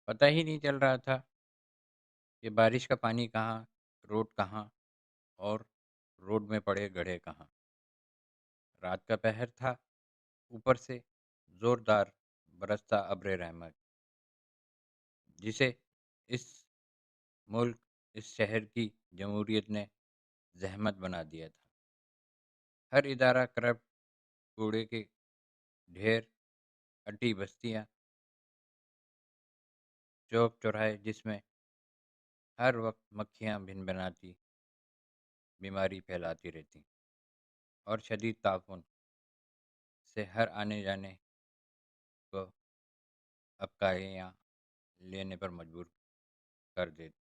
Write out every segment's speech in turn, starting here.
پتہ ہی نہیں چل رہا تھا کہ بارش کا پانی کہاں، روڈ کہاں اور روڈ میں پڑے گڑھے کہاں۔ رات کا پہر تھا، اوپر سے زوردار برستا ابر رحمت، جسے اس ملک، اس شہر کی جمہوریت نے زحمت بنا دیا تھا۔ ہر ادارہ کرپٹ، کوڑے کے ڈھیر، اٹی بستیاں، چوک چوراہے جس میں ہر وقت مکھیاں بھن بناتی بیماری پھیلاتی رہتی، اور شدید تعفن سے ہر آنے جانے کو ابقائیاں لینے پر مجبور کر دیتی۔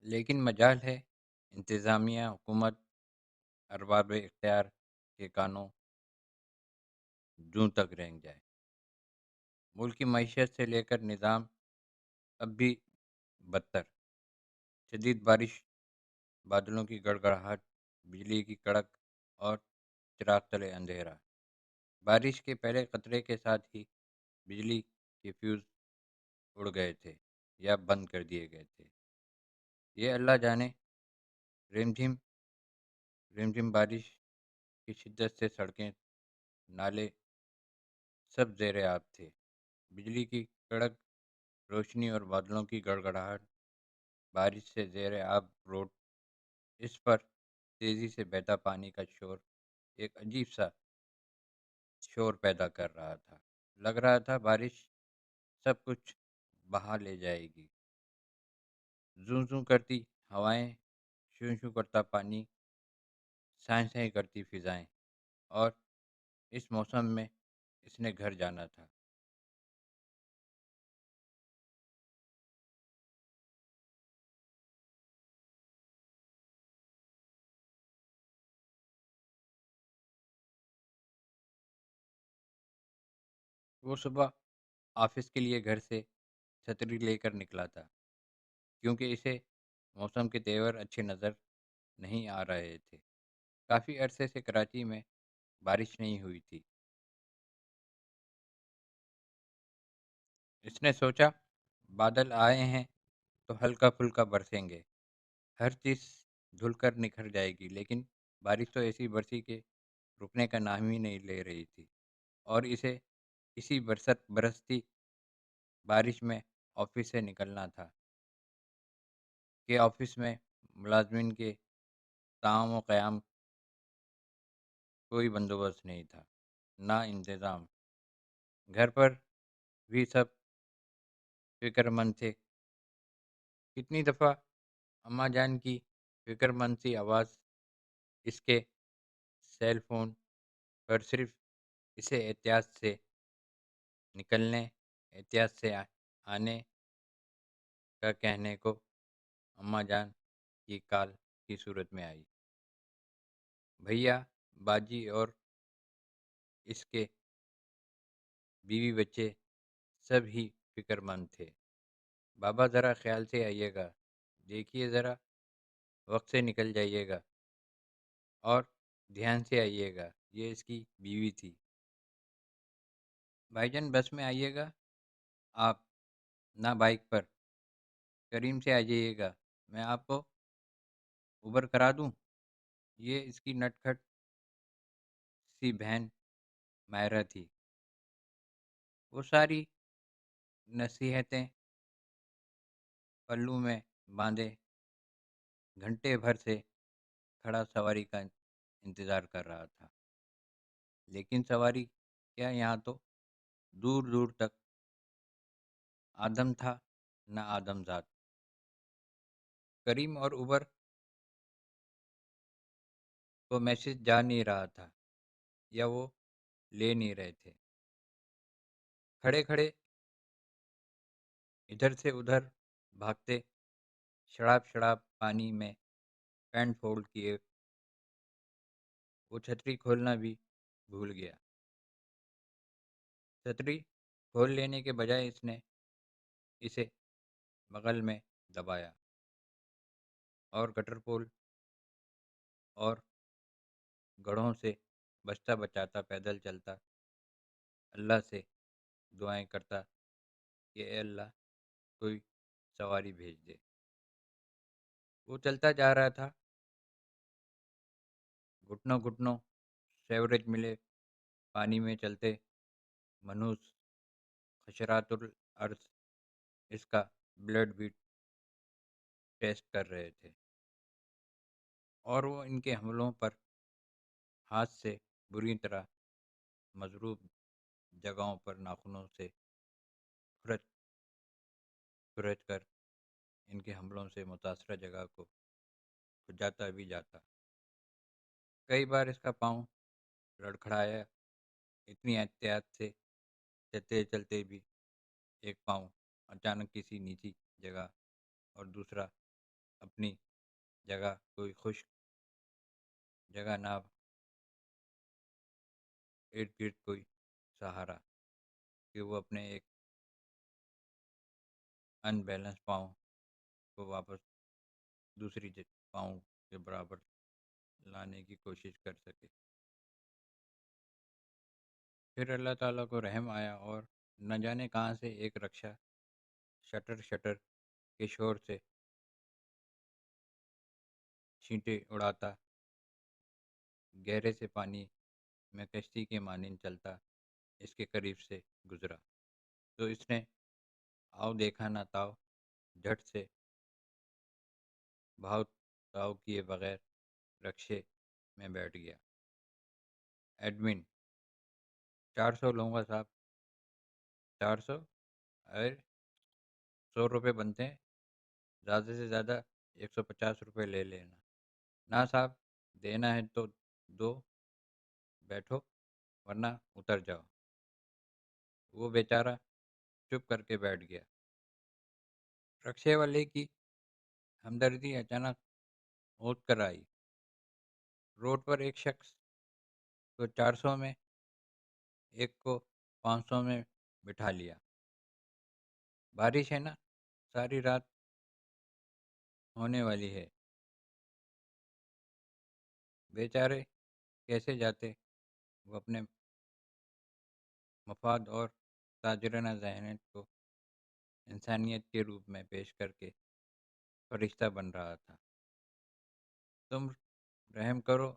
لیکن مجال ہے انتظامیہ، حکومت، ارباب اختیار کے کانوں جوں تک رینگ جائے۔ ملک کی معیشت سے لے کر نظام اب بھی بدتر۔ شدید بارش، بادلوں کی گڑگڑاہٹ، بجلی کی کڑک اور چراغ تلے اندھیرا۔ بارش کے پہلے قطرے کے ساتھ ہی بجلی کے فیوز اڑ گئے تھے یا بند کر دیے گئے تھے۔ یہ اللہ جانے، رم جھم رم جھم بارش کی شدت سے سڑکیں، نالے سب زیر آب تھے۔ بجلی کی کڑک روشنی اور بادلوں کی گڑگڑاہٹ، بارش سے زیر آب روڈ، اس پر تیزی سے بہتا پانی کا شور ایک عجیب سا شور پیدا کر رہا تھا۔ لگ رہا تھا بارش سب کچھ بہا لے جائے گی۔ زوں زوں کرتی ہوائیں، شوں شوں کرتا پانی، سائیں سائیں کرتی فضائیں، اور اس موسم میں اس نے گھر جانا تھا۔ وہ صبح آفس کے لیے گھر سے چھتری لے کر نکلا تھا، کیونکہ اسے موسم کے تیور اچھے نظر نہیں آ رہے تھے۔ کافی عرصے سے کراچی میں بارش نہیں ہوئی تھی۔ اس نے سوچا بادل آئے ہیں تو ہلکا پھلکا برسیں گے، ہر چیز دھل کر نکھر جائے گی، لیکن بارش تو ایسی برسی کہ رکنے کا نام ہی نہیں لے رہی تھی۔ اور اسے اسی برستی بارش میں آفس سے نکلنا تھا کہ آفس میں ملازمین کے قیام و قیام کوئی بندوبست نہیں تھا، نہ انتظام۔ گھر پر بھی سب فکر مند تھے۔ کتنی دفعہ اماں جان کی فکر مند سی آواز اس کے سیل فون پر صرف اسے احتیاط سے نکلنے، احتیاط سے آنے کا کہنے کو اماں جان کی کال کی صورت میں آئی۔ بھیا، باجی اور اس کے بیوی بچے سب ہی فکر مند تھے۔ بابا ذرا خیال سے آئیے گا، دیکھیے ذرا وقت سے نکل جائیے گا، اور دھیان سے آئیے گا، یہ اس کی بیوی تھی۔ بھائی جان بس میں آئیے گا آپ، نہ بائک پر، کریم سے آ جائیے گا، میں آپ کو اوبر کرا دوں۔ یہ اس کی نٹ کھٹ سی بہن مائرہ تھی۔ وہ ساری نصیحتیں پلو میں باندھے گھنٹے بھر سے کھڑا سواری کا انتظار کر رہا تھا، لیکن سواری کیا، یہاں تو دور دور تک آدم تھا نہ آدم ذات۔ کریم اور اوبر کو میسج جا نہیں رہا تھا، یا وہ لے نہیں رہے تھے۔ کھڑے کھڑے ادھر سے ادھر بھاگتے، شڑاب شڑاب پانی میں پینٹ فولڈ کیے، وہ چھتری کھولنا بھی بھول گیا۔ چھتری کھول لینے کے بجائے اس نے اسے بغل میں دبایا۔ اور گٹر پول اور گڑھوں سے بچتا بچاتا پیدل چلتا، اللہ سے دعائیں کرتا کہ اے اللہ کوئی سواری بھیج دے۔ وہ چلتا جا رہا تھا، گھٹنوں گھٹنوں سیوریج ملے پانی میں چلتے منوس خشرات الارض اس کا بلڈ بھی ٹیسٹ کر رہے تھے، اور وہ ان کے حملوں پر ہاتھ سے بری طرح مضروب جگہوں پر ناخنوں سے کھرچ کھرچ کر ان کے حملوں سے متاثرہ جگہ کو کھجاتا بھی جاتا۔ کئی بار اس کا پاؤں لڑکھڑایا، اتنی احتیاط سے چلتے چلتے بھی ایک پاؤں اچانک کسی نیچی جگہ اور دوسرا اپنی جگہ کوئی خشک جگہ نہ، ارد گرد کوئی سہارا، کہ وہ اپنے ایک ان بیلنس پاؤں کو واپس دوسری پاؤں کے برابر لانے کی کوشش کر سکے۔ پھر اللہ تعالیٰ کو رحم آیا اور نہ جانے کہاں سے ایک رکشہ شٹر شٹر کے شور سے چھینٹے اڑاتا گہرے سے پانی میں کشتی کے مانند چلتا اس کے قریب سے گزرا، تو اس نے آؤ دیکھا نہ تاؤ جھٹ سے بھاؤ تاؤ کیے بغیر رکشے میں بیٹھ گیا۔ ایڈمن: 400 لوں گا صاحب۔ 400؟ ارے 100 روپے بنتے ہیں، زیادہ سے زیادہ 150 روپے لے لینا۔ نہ صاحب، دینا ہے تو دو، بیٹھو ورنہ اتر جاؤ۔ وہ بیچارہ چپ کر کے بیٹھ گیا۔ رکشے والے کی ہمدردی اچانک اوت کر آئی۔ روڈ پر ایک شخص کو 400 میں، ایک کو 500 میں بٹھا لیا۔ بارش ہے نا، ساری رات ہونے والی ہے، بیچارے کیسے جاتے؟ وہ اپنے مفاد اور تاجرانہ ذہنیت کو انسانیت کے روپ میں پیش کر کے فرشتہ بن رہا تھا۔ تم رحم کرو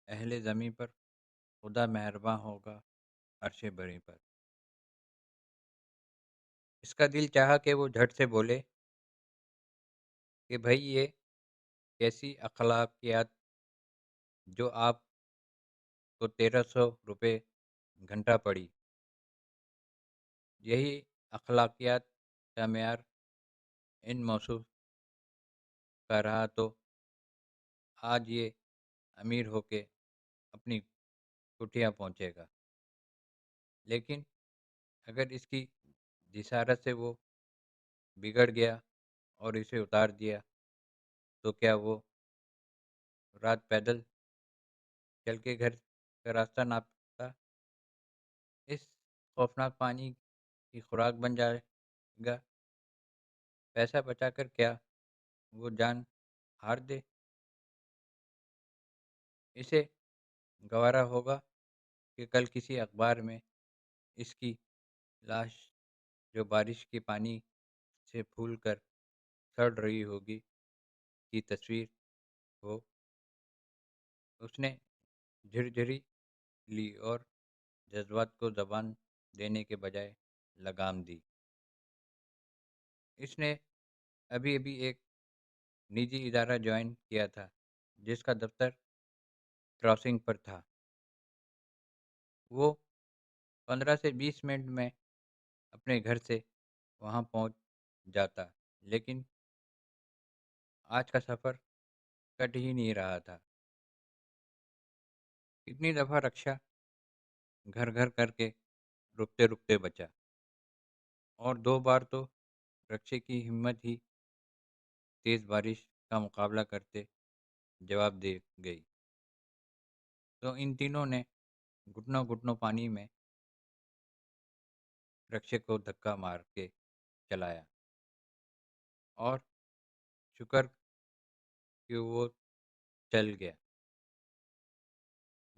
اہل زمیں پر، خدا مہرباں ہوگا عرش بری پر۔ اس کا دل چاہا کہ وہ جھٹ سے بولے کہ بھائی یہ کیسی اخلاقیات جو آپ کو 1300 روپے گھنٹہ پڑی۔ یہی اخلاقیات کا معیار ان موصوف کا رہا تو آج یہ امیر ہو کے اپنی کٹھیا پہنچے گا، لیکن اگر اس کی جسارت سے وہ بگڑ گیا اور اسے اتار دیا تو کیا وہ رات پیدل چل کے گھر کا راستہ ناپتا، اس خوفناک پانی کی خوراک بن جائے گا؟ پیسہ بچا کر کیا وہ جان ہار دے؟ اسے گوارا ہوگا کہ کل کسی اخبار میں اس کی لاش جو بارش کے پانی سے پھول کر سڑ رہی ہوگی کی تصویر ہو۔ اس نے جھرجھری لی اور جذبات کو زبان دینے کے بجائے لگام دی۔ اس نے ابھی ابھی ایک نجی ادارہ جوائن کیا تھا جس کا دفتر کراسنگ پر تھا۔ وہ 15 سے 20 منٹ میں اپنے گھر سے وہاں پہنچ جاتا، لیکن آج کا سفر کٹ ہی نہیں رہا تھا۔ کتنی دفعہ رکشہ گھر گھر کر کے رکتے رکتے بچا، اور 2 بار تو رکشے کی ہمت ہی تیز بارش کا مقابلہ کرتے جواب دے گئی۔ تو ان تینوں نے گھٹنوں گھٹنوں پانی میں رکشے کو دھکا مار کے چلایا، اور شکر کہ وہ چل گیا۔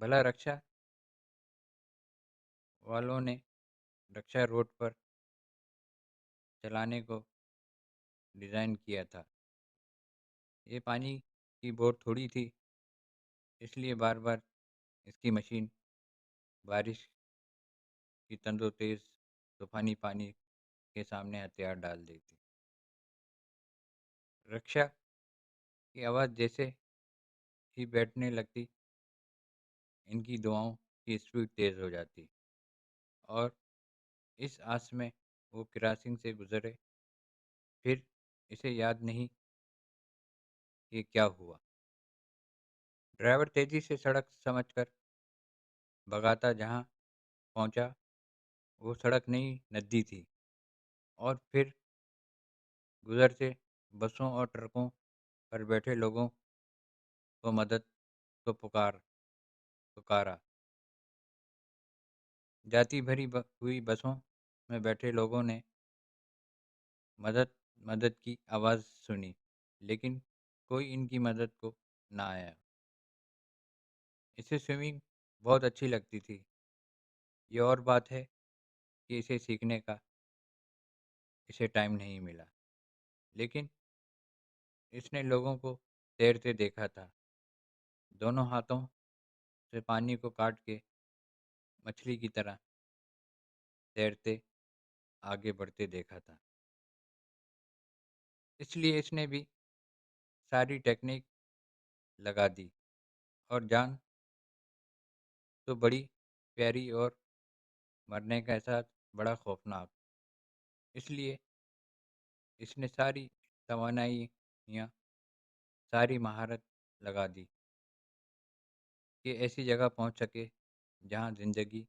بھلا رکشا والوں نے رکشا روڈ پر چلانے کو ڈیزائن کیا تھا۔ یہ پانی کی بوٹ تھوڑی تھی، اس لیے بار بار اس کی مشین بارش کی تند و تیز طوفانی پانی کے سامنے ہتھیار ڈال دیتی۔ رکشا کی آواز جیسے ہی بیٹھنے لگتی، ان کی دعاؤں کی اسپیڈ تیز ہو جاتی، اور اس آس میں وہ کراسنگ سے گزرے۔ پھر اسے یاد نہیں کہ کیا ہوا۔ ڈرائیور تیزی سے سڑک سمجھ کر بھگاتا، جہاں پہنچا وہ سڑک نہیں ندی تھی، اور پھر گزرتے بسوں اور ٹرکوں پر بیٹھے لوگوں کو مدد کو پکارا۔ جاتی بھری ہوئی بسوں میں بیٹھے لوگوں نے مدد مدد کی آواز سنی، لیکن کوئی ان کی مدد کو نہ آیا۔ اسے سوئمنگ بہت اچھی لگتی تھی۔ یہ اور بات ہے کہ اسے سیکھنے کا اسے ٹائم نہیں ملا، لیکن اس نے لوگوں کو تیرتے دیکھا تھا، دونوں ہاتھوں سے پانی کو کاٹ کے مچھلی کی طرح تیرتے آگے بڑھتے دیکھا تھا۔ اس لیے اس نے بھی ساری ٹیکنیک لگا دی، اور جان تو بڑی پیاری اور مرنے کا احساس بڑا خوفناک۔ اس لیے اس نے ساری توانائیاں، ساری مہارت لگا دی کہ ایسی جگہ پہنچ سکے جہاں زندگی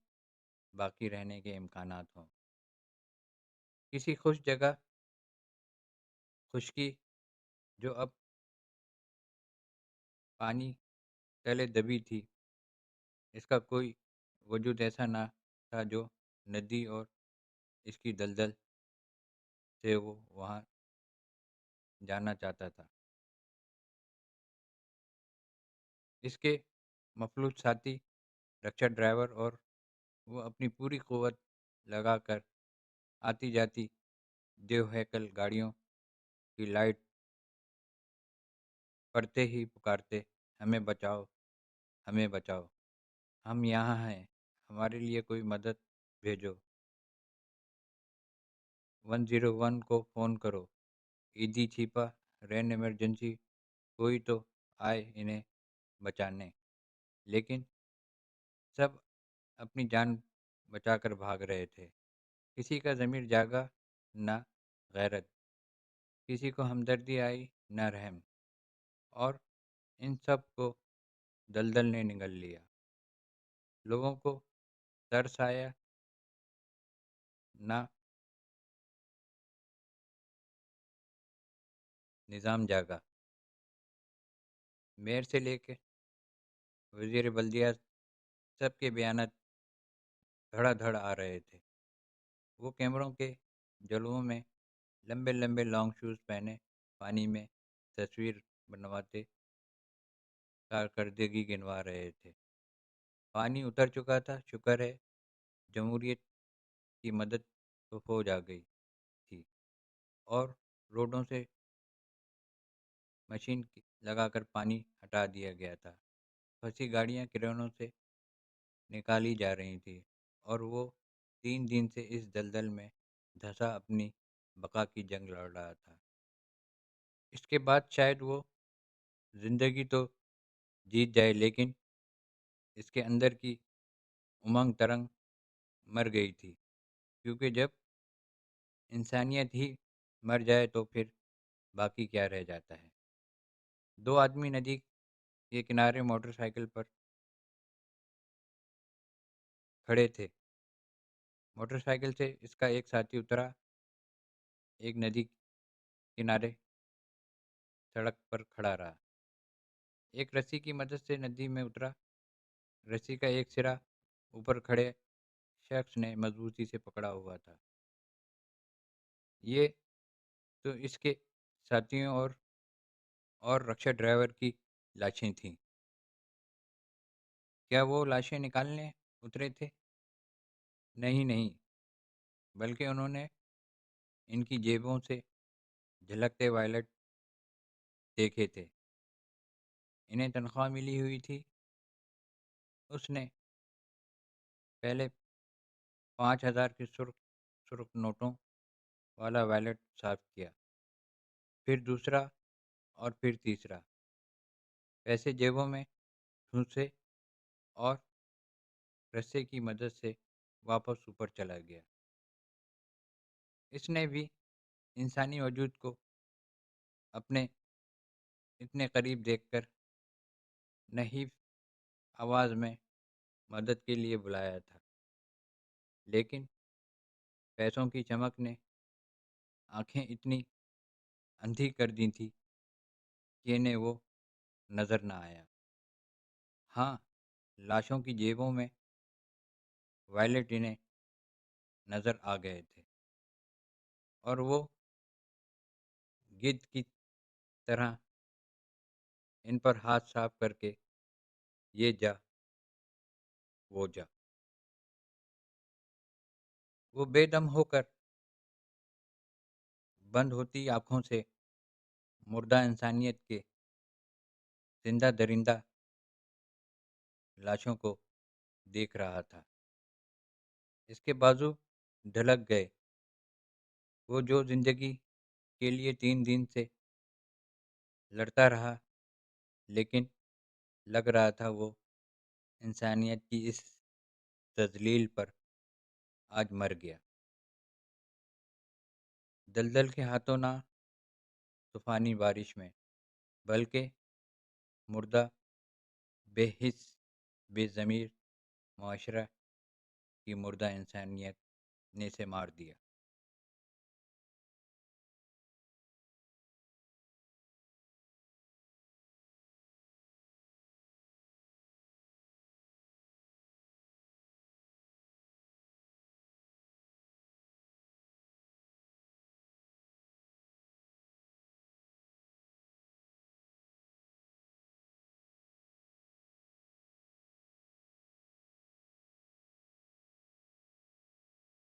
باقی رہنے کے امکانات ہوں۔ کسی خوش جگہ خشکی جو اب پانی تلے دبی تھی، اس کا کوئی وجود ایسا نہ تھا جو ندی اور اس کی دلدل سے وہ وہاں جانا چاہتا تھا۔ اس کے مفلوج ساتھی رکشا ڈرائیور اور وہ اپنی پوری قوت لگا کر آتی جاتی دیو ہیکل گاڑیوں کی لائٹ پڑتے ہی پکارتے، ہمیں بچاؤ، ہمیں بچاؤ، ہم یہاں ہیں، ہمارے لیے کوئی مدد بھیجو، 101 کو فون کرو، ایدھی چھیپا، رین ایمرجنسی، کوئی تو آئے انہیں بچانے۔ لیکن سب اپنی جان بچا کر بھاگ رہے تھے۔ کسی کا ضمیر جاگا نہ غیرت، کسی کو ہمدردی آئی نہ رحم، اور ان سب کو دلدل نے نگل لیا۔ لوگوں کو ترس آیا، نہ نظام جاگا۔ میئر سے لے کے وزیر بلدیہ سب کے بیانات دھڑا دھڑ آ رہے تھے۔ وہ کیمروں کے جلووں میں لمبے لمبے لانگ شوز پہنے پانی میں تصویر بنواتے کارکردگی گنوا رہے تھے۔ پانی اتر چکا تھا، شکر ہے، جمہوریت کی مدد تو فوج آ گئی تھی، اور روڈوں سے مشین لگا کر پانی ہٹا دیا گیا تھا۔ پھنسی گاڑیاں کرینوں سے نکالی جا رہی تھیں، اور وہ 3 دن سے اس دلدل میں دھنسا اپنی بقا کی جنگ لڑ رہا تھا۔ اس کے بعد شاید وہ زندگی تو جیت جائے، لیکن اس کے اندر کی امنگ ترنگ مر گئی تھی، کیونکہ جب انسانیت ہی مر جائے تو پھر باقی کیا رہ جاتا ہے۔ 2 آدمی ندی کے کنارے موٹر سائیکل پر کھڑے تھے۔ موٹر سائیکل سے اس کا ایک ساتھی اترا، ایک ندی کنارے سڑک پر کھڑا رہا، ایک رسی کی مدد سے ندی میں اترا۔ رسی کا ایک سرا اوپر کھڑے شخص نے مضبوطی سے پکڑا ہوا تھا۔ یہ تو اس کے ساتھیوں اور اور رکشا ڈرائیور کی لاشیں تھیں۔ کیا وہ لاشیں نکالنے اترے تھے؟ نہیں، بلکہ انہوں نے ان کی جیبوں سے جھلکتے وائلٹ دیکھے تھے۔ انہیں تنخواہ ملی ہوئی تھی۔ اس نے پہلے 5,000 کے سرخ نوٹوں والا وائلٹ صاف کیا، پھر دوسرا اور پھر تیسرا۔ پیسے جیبوں میں ٹھونسے اور رسے کی مدد سے واپس اوپر چلا گیا۔ اس نے بھی انسانی وجود کو اپنے اتنے قریب دیکھ کر نحیف آواز میں مدد کے لیے بلایا تھا، لیکن پیسوں کی چمک نے آنکھیں اتنی اندھی کر دی تھی کہ انہیں وہ نظر نہ آیا۔ ہاں، لاشوں کی جیبوں میں وائلٹ انہیں نظر آ گئے تھے، اور وہ گدھ کی طرح ان پر ہاتھ صاف کر کے یہ جا وہ جا۔ وہ بے دم ہو کر بند ہوتی آنکھوں سے مردہ انسانیت کے زندہ درندہ لاشوں کو دیکھ رہا تھا۔ اس کے بازو ڈھلک گئے، وہ جو زندگی کے لیے 3 دن سے لڑتا رہا، لیکن لگ رہا تھا وہ انسانیت کی اس تذلیل پر آج مر گیا۔ دلدل کے ہاتھوں نہ طوفانی بارش میں، بلکہ مردہ بے حس بے ضمیر معاشرہ کی مردہ انسانیت نے اسے مار دیا۔